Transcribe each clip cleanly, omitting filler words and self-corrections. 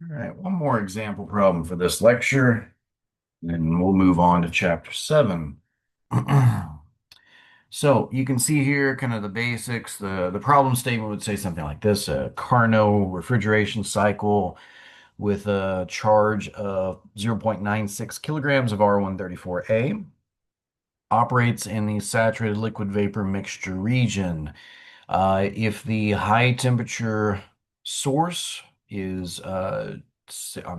All right, one more example problem for this lecture, and then we'll move on to chapter 7. So you can see here kind of the basics. The problem statement would say something like this: a Carnot refrigeration cycle with a charge of 0.96 kilograms of R134A operates in the saturated liquid vapor mixture region. If the high temperature source is, I'm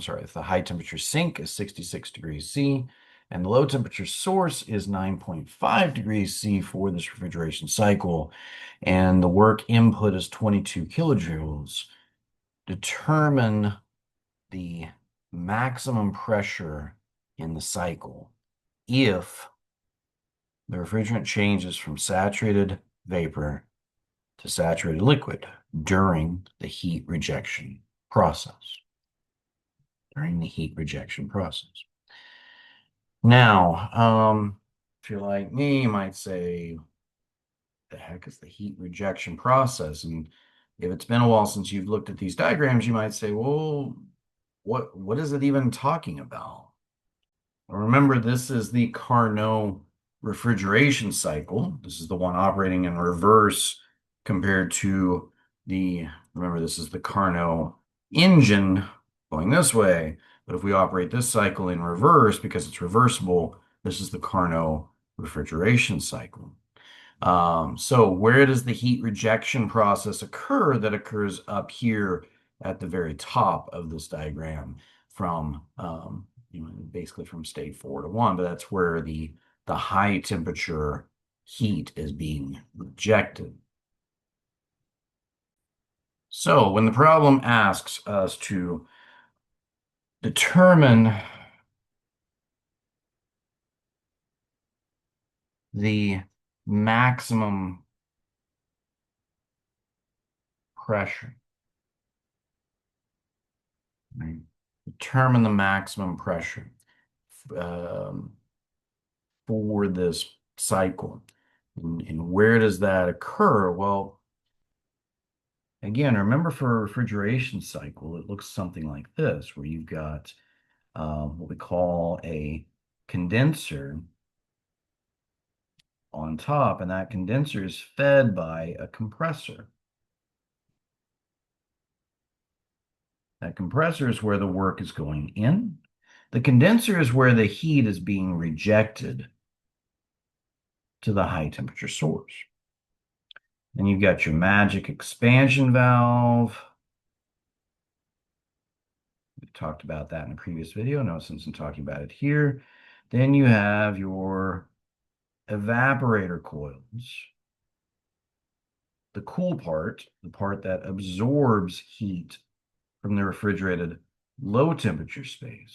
sorry, if the high temperature sink is 66 degrees C and the low temperature source is 9.5 degrees C for this refrigeration cycle, and the work input is 22 kilojoules, determine the maximum pressure in the cycle if the refrigerant changes from saturated vapor to saturated liquid during the heat rejection process. During the heat rejection process. Now, if you're like me, you might say, the heck is the heat rejection process? And if it's been a while since you've looked at these diagrams, you might say, well, what is it even talking about? Well, remember, this is the Carnot refrigeration cycle. This is the one operating in reverse compared to remember, this is the Carnot engine going this way. But if we operate this cycle in reverse, because it's reversible, this is the Carnot refrigeration cycle. So where does the heat rejection process occur? That occurs up here at the very top of this diagram from basically from state 4 to 1, but that's where the high temperature heat is being rejected. So when the problem asks us to determine the maximum pressure, right? Determine the maximum pressure um, for this cycle. And where does that occur? Well, again, remember for a refrigeration cycle, it looks something like this, where you've got what we call a condenser on top, and that condenser is fed by a compressor. That compressor is where the work is going in. The condenser is where the heat is being rejected to the high temperature source. Then you've got your magic expansion valve. We talked about that in a previous video. No sense in talking about it here. Then you have your evaporator coils. The cool part, the part that absorbs heat from the refrigerated low temperature space.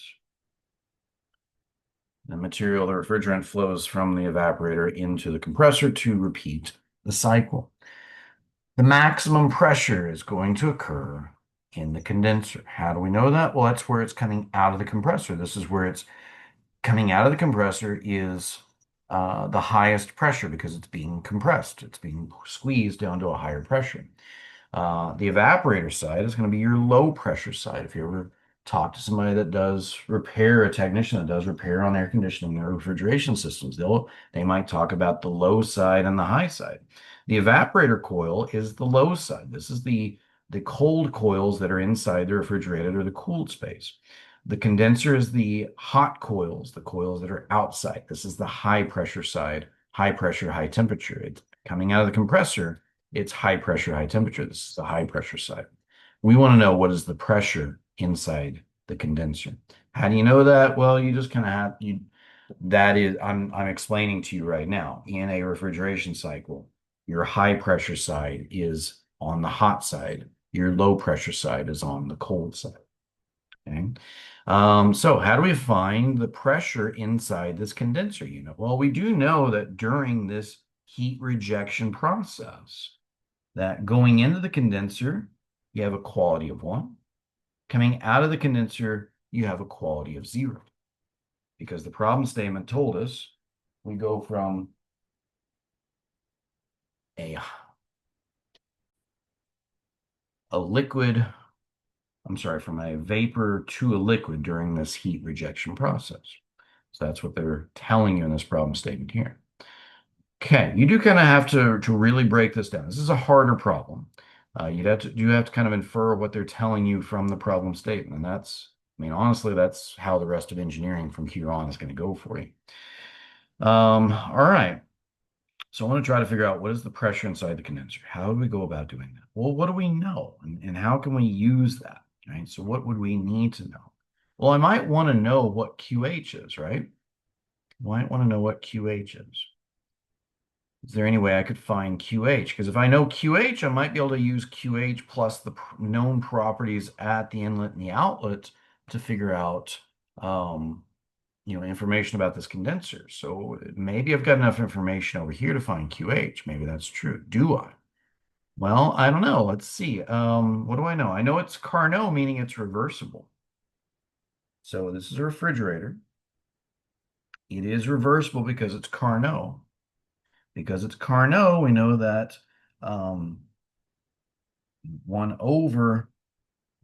The material, the refrigerant flows from the evaporator into the compressor to repeat the cycle. The maximum pressure is going to occur in the condenser. How do we know that? Well, that's where it's coming out of the compressor. This is where it's coming out of the compressor is the highest pressure because it's being compressed. It's being squeezed down to a higher pressure. The evaporator side is going to be your low pressure side. If you ever talk to somebody that does repair, a technician that does repair on air conditioning or refrigeration systems, they might talk about the low side and the high side. The evaporator coil is the low side. This is the cold coils that are inside the refrigerated or the cooled space. The condenser is the hot coils, the coils that are outside. This is the high pressure side, high pressure, high temperature. It's coming out of the compressor. It's high pressure, high temperature. This is the high pressure side. We want to know what is the pressure inside the condenser. How do you know that? Well, you just kind of have that is I'm explaining to you right now. In a refrigeration cycle, your high pressure side is on the hot side. Your low pressure side is on the cold side. Okay. So how do we find the pressure inside this condenser unit? Well, we do know that during this heat rejection process, that going into the condenser, you have a quality of 1. Coming out of the condenser, you have a quality of 0. Because the problem statement told us we go from a liquid I'm sorry, from a vapor to a liquid during this heat rejection process. So that's what they're telling you in this problem statement here. Okay, you do kind of have to really break this down. This is a harder problem. You have to kind of infer what they're telling you from the problem statement. And that's, I mean, honestly, that's how the rest of engineering from here on is going to go for you. All right. So I want to try to figure out what is the pressure inside the condenser. How do we go about doing that? Well, what do we know? And how can we use that? Right? So what would we need to know? Well, I might want to know what QH is, right? I might want to know what QH is. Is there any way I could find QH? Because if I know QH, I might be able to use QH plus the known properties at the inlet and the outlet to figure out, information about this condenser. So maybe I've got enough information over here to find QH. Maybe that's true. Do I? Well, I don't know. Let's see. What do I know? I know it's Carnot, meaning it's reversible. So this is a refrigerator. It is reversible because it's Carnot. Because it's Carnot, we know that 1 over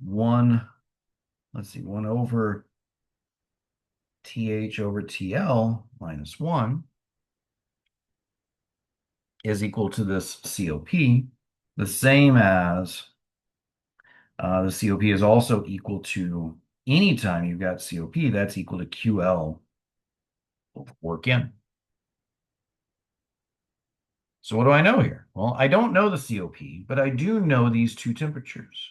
1, let's see, 1 over TH over TL minus 1 is equal to this COP, the same as the COP is also equal to, anytime you've got COP, that's equal to QL work in. So what do I know here? Well, I don't know the COP, but I do know these two temperatures.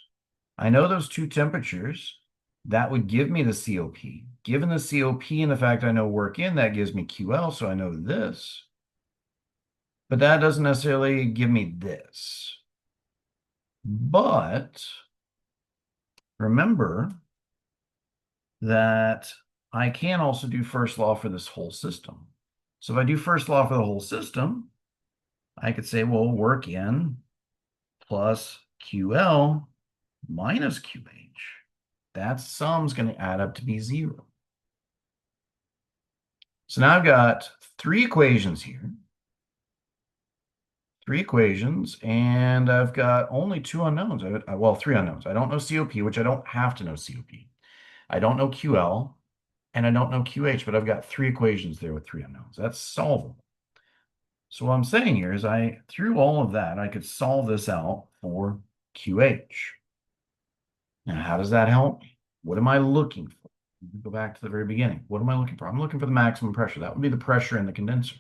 I know those two temperatures. That would give me the COP. Given the COP and the fact I know work in, that gives me QL, so I know this. But that doesn't necessarily give me this. But remember that I can also do first law for this whole system. So if I do first law for the whole system, I could say, well, work in plus QL minus QH. That sum's going to add up to be 0. So now I've got 3 equations here. 3 equations, and I've got only 2 unknowns. Well, 3 unknowns. I don't know COP, which I don't have to know COP. I don't know QL, and I don't know QH, but I've got 3 equations there with 3 unknowns. That's solvable. So what I'm saying here is through all of that, I could solve this out for QH. Now, how does that help me? What am I looking for? Go back to the very beginning. What am I looking for? I'm looking for the maximum pressure. That would be the pressure in the condenser.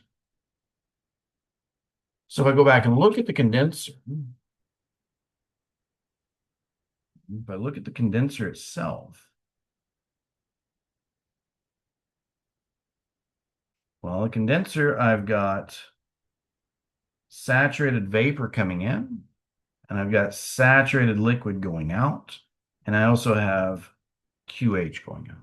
So if I go back and look at the condenser, if I look at the condenser itself, well, the condenser, I've got saturated vapor coming in, and I've got saturated liquid going out, and I also have QH going out.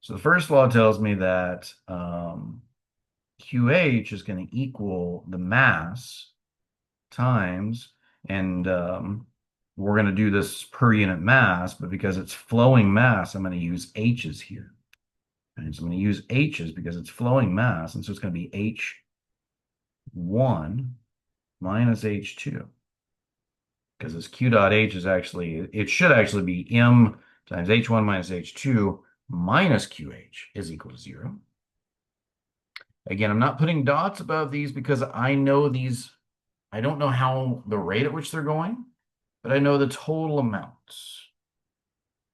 So the first law tells me that QH is going to equal the mass times, and we're going to do this per unit mass, but because it's flowing mass, I'm going to use H's here. And so I'm going to use H's because it's flowing mass, and so it's going to be H1 minus H2. Because this Q dot H is actually, it should actually be M times H1 minus H2 minus QH is equal to 0. Again, I'm not putting dots above these because I know these, I don't know how the rate at which they're going, but I know the total amounts.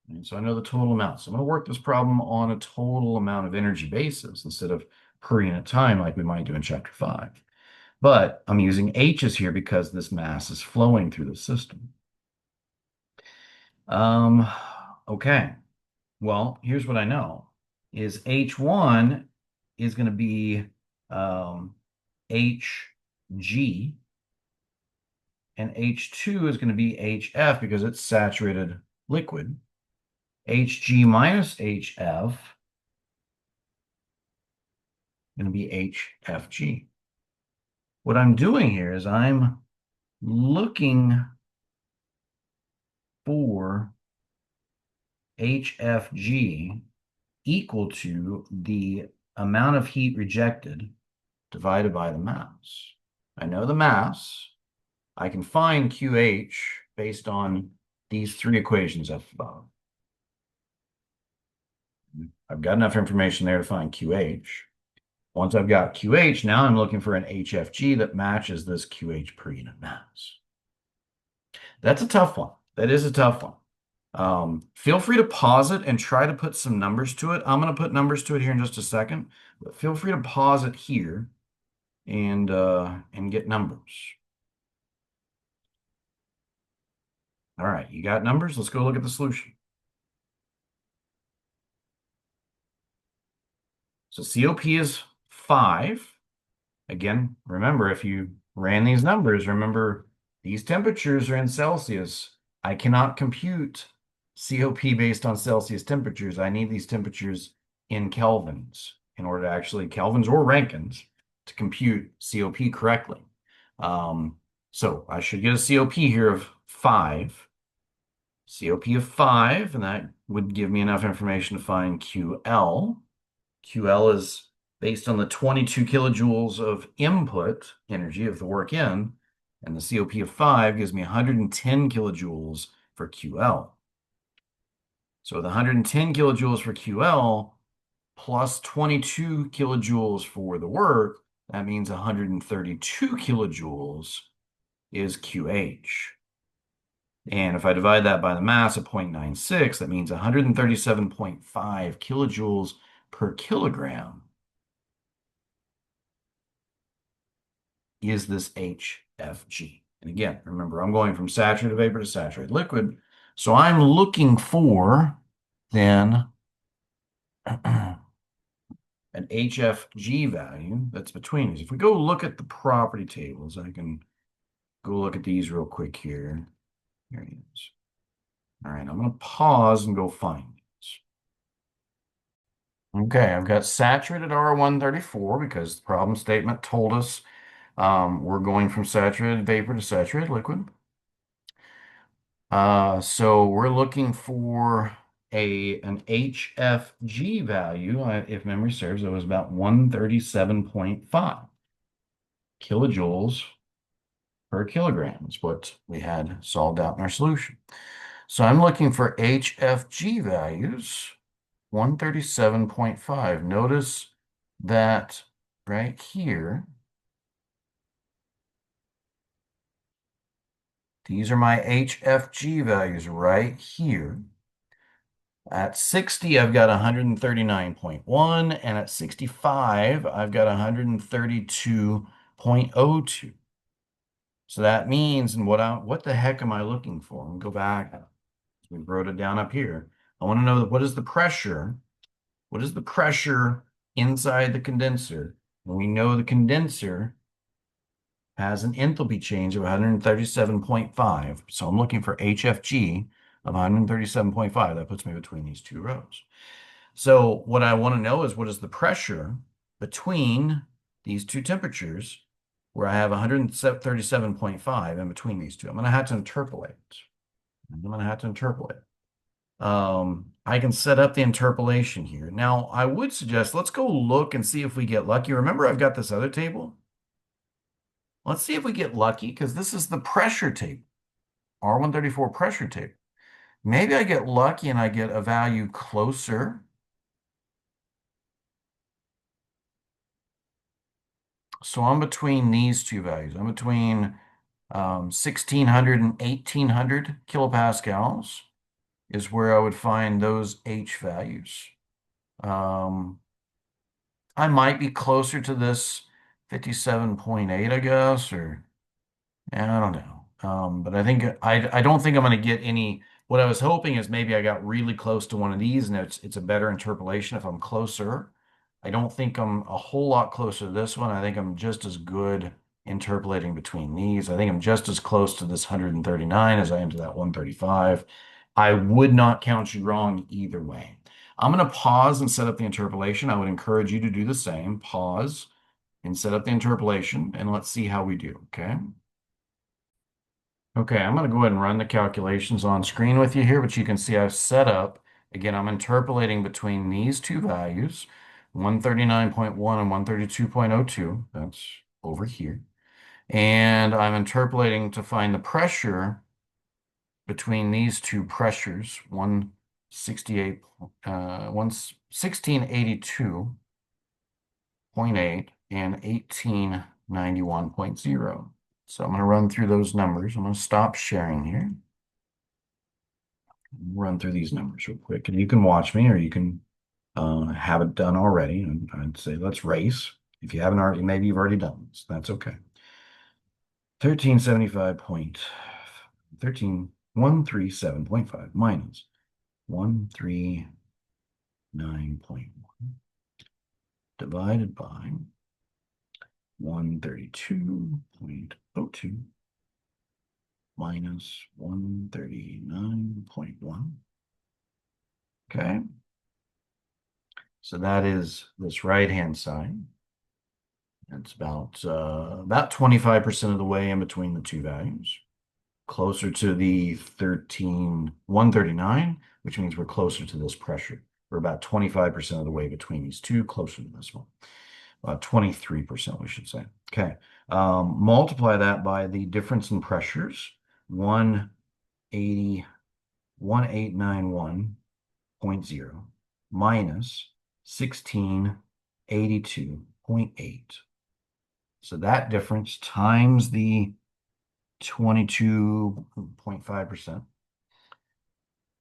And so I know the total amount. So I'm going to work this problem on a total amount of energy basis instead of per unit time like we might do in chapter 5. But I'm using H's here because this mass is flowing through the system. Okay. Well, here's what I know is H1 is going to be Hg, and H2 is going to be HF because it's saturated liquid. Hg minus HF going to be HFG. What I'm doing here is I'm looking for HFG equal to the amount of heat rejected divided by the mass. I know the mass. I can find QH based on these three equations up above. I've got enough information there to find QH. Once I've got QH, now I'm looking for an HFG that matches this QH per unit mass. That's a tough one. That is a tough one. Feel free to pause it and try to put some numbers to it. I'm going to put numbers to it here in just a second, but feel free to pause it here and get numbers. All right, you got numbers? Let's go look at the solution. So COP is 5. Again, remember, if you ran these numbers, remember these temperatures are in Celsius. I cannot compute COP based on Celsius temperatures. I need these temperatures in kelvins in order to actually, kelvins or Rankins, to compute COP correctly. So I should get a COP here of 5. COP of 5, and that would give me enough information to find QL. QL is based on the 22 kilojoules of input energy of the work in, and the COP of 5 gives me 110 kilojoules for QL. So the 110 kilojoules for QL plus 22 kilojoules for the work, that means 132 kilojoules is QH. And if I divide that by the mass of 0.96, that means 137.5 kilojoules per kilogram is this HFG. And again, remember, I'm going from saturated vapor to saturated liquid. So I'm looking for then an HFG value that's between these. If we go look at the property tables, I can go look at these real quick here. Here it is. All right, I'm going to pause and go find these. Okay, I've got saturated R134 because the problem statement told us we're going from saturated vapor to saturated liquid. So we're looking for an HFG value. If memory serves, it was about 137.5 kilojoules per kilogram is what we had solved out in our solution. So I'm looking for HFG values, 137.5. Notice that right here, these are my HFG values right here. At 60, I've got 139.1, and at 65, I've got 132.02. So that means, and what the heck am I looking for? Go back. We wrote it down up here. I want to know what is the pressure? What is the pressure inside the condenser? And we know the condenser has an enthalpy change of 137.5. So I'm looking for HFG of 137.5. That puts me between these two rows. So what I want to know is what is the pressure between these two temperatures where I have 137.5 in between these two. I'm going to have to interpolate. I can set up the interpolation here. Now, I would suggest let's go look and see if we get lucky. Remember, I've got this other table. Let's see if we get lucky because this is the pressure table, R134 pressure table. Maybe I get lucky and I get a value closer. So I'm between these two values. I'm between 1600 and 1800 kilopascals is where I would find those H values. I might be closer to this 57.8, I guess, or I don't know. But I don't think I'm going to get any. What I was hoping is maybe I got really close to one of these, and it's a better interpolation if I'm closer. I don't think I'm a whole lot closer to this one. I think I'm just as good interpolating between these. I think I'm just as close to this 139 as I am to that 135. I would not count you wrong either way. I'm going to pause and set up the interpolation. I would encourage you to do the same. Pause and set up the interpolation, and let's see how we do, okay? Okay, I'm going to go ahead and run the calculations on screen with you here, but you can see I've set up, again, I'm interpolating between these two values, 139.1 and 132.02. That's over here. And I'm interpolating to find the pressure between these two pressures, 168, 1682.8 and 1891.0. So I'm going to run through those numbers. I'm going to stop sharing here. Run through these numbers real quick, and you can watch me or you can have it done already. And I'd say let's race. If you haven't already, maybe you've already done this. That's okay. 1375 point 137.5 minus 139.1 divided by 132.02 minus 139.1. Okay. So that is this right-hand side. It's about 25% of the way in between the two values. Closer to the 139, which means we're closer to this pressure. We're about 25% of the way between these two, closer to this one. 23%, we should say. Okay. Multiply that by the difference in pressures, 1891.0 minus 1682.8. So that difference times the 22.5%,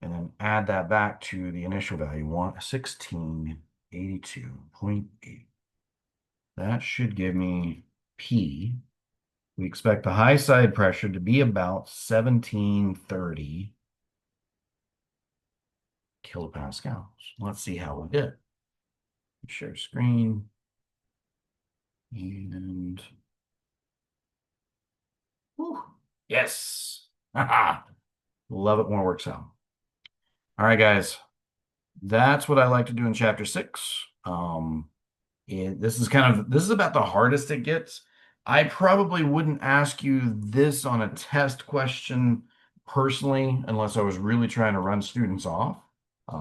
and then add that back to the initial value, 1682.8. That should give me P. We expect the high side pressure to be about 1730 kilopascals. Let's see how we did. Share screen. And whew, yes. Love it when it works out. All right, guys. That's what I like to do in chapter 6. This is about the hardest it gets. I probably wouldn't ask you this on a test question personally, unless I was really trying to run students off.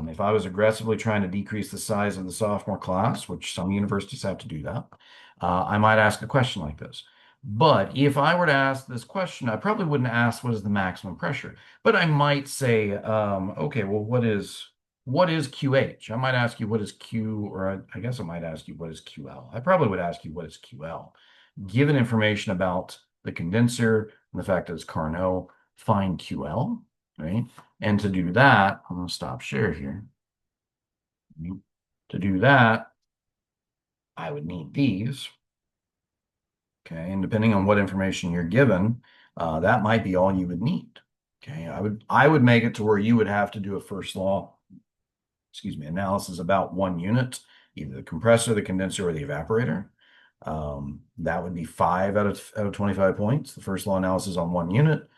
If I was aggressively trying to decrease the size of the sophomore class, which some universities have to do that, I might ask a question like this. But if I were to ask this question, I probably wouldn't ask what is the maximum pressure, but I might say, okay, well, what is QH? I might ask you what is Q, or I guess I might ask you what is QL. I probably would ask you what is QL. Given information about the condenser and the fact that it's Carnot, find QL, right? And to do that, I'm going to stop share here. To do that, I would need these. Okay, and depending on what information you're given, that might be all you would need. Okay, I would make it to where you would have to do a first law, analysis about 1 unit, either the compressor, the condenser, or the evaporator. That would be 5 out of 25 points. The first law analysis on 1 unit.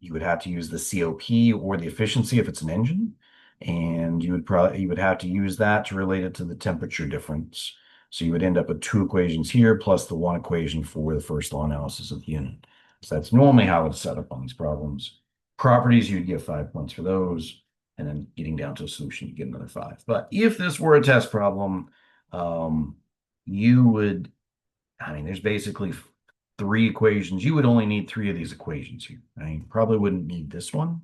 You would have to use the COP or the efficiency if it's an engine, and you would have to use that to relate it to the temperature difference. So you would end up with 2 equations here plus the 1 equation for the first law analysis of the unit. So that's normally how it's set up on these problems. Properties, you'd get 5 points for those, and then getting down to a solution, you get another 5. But if this were a test problem, there's basically 3 equations. You would only need 3 of these equations here. You probably wouldn't need this one.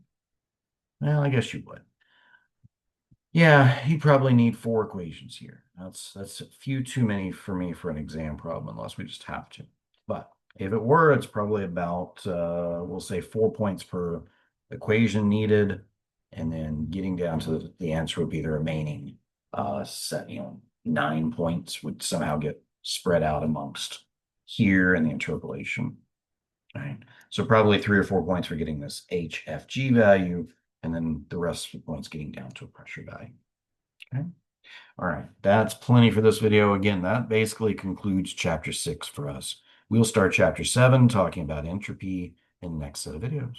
Well, I guess you would. Yeah, you probably need 4 equations here. That's a few too many for me for an exam problem, unless we just have to. But if it were, it's probably about, we'll say 4 points per equation needed. And then getting down to the answer would be the remaining 9 points would somehow get spread out amongst here and the interpolation. Right. So probably 3 or 4 points for getting this HFG value, and then the rest of the points getting down to a pressure value. Okay. All right. That's plenty for this video. Again, that basically concludes chapter 6 for us. We'll start chapter 7 talking about entropy in the next set of videos.